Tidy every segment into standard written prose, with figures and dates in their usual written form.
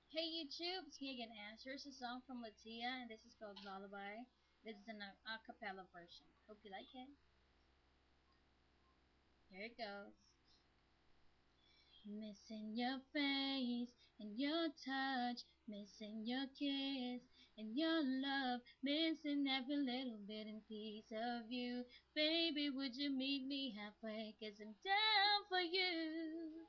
Hey YouTube, it's me again, Ash. Here's a song from Latia, and this is called Lullaby. This is an a cappella version. Hope you like it. Here it goes. Missing your face and your touch, missing your kiss and your love, missing every little bit and piece of you. Baby, would you meet me halfway? 'Cause I'm down for you.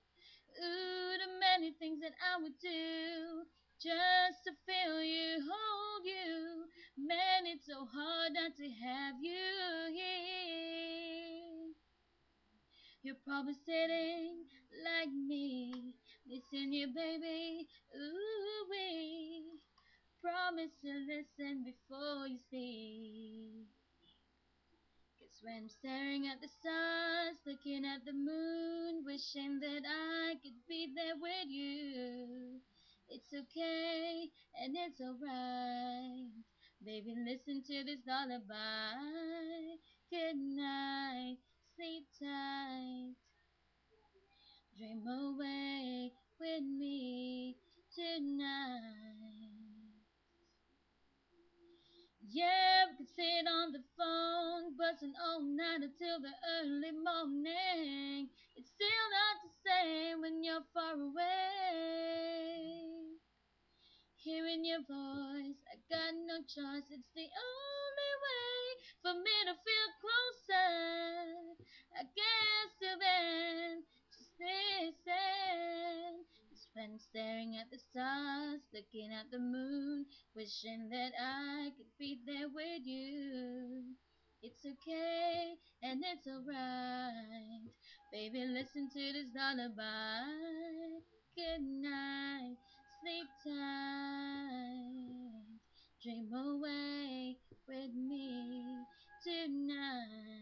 Ooh, the many things that I would do just to feel you, hold you. Man, it's so hard not to have you here. You're probably sitting like me, missing you, baby. Ooh, wee. Promise to listen before you speak. 'Cause when I'm staring at the stars, looking at the moon, wishing that I could be there with you. It's okay and it's alright. Baby, listen to this lullaby. Good night, sleep tight. Dream away with me tonight. Yeah, we could sit on the phone, buzzing all night until the early morning. It's still not the same when you're far away. Hearing your voice, I got no choice. It's the only way for me to feel closer. I guess till then, just listen. It's when I'm staring at the stars, looking at the moon, wishing that I could be there with you. It's okay and it's alright. Baby, listen to this lullaby. Good night, sleep tight. Dream away with me tonight.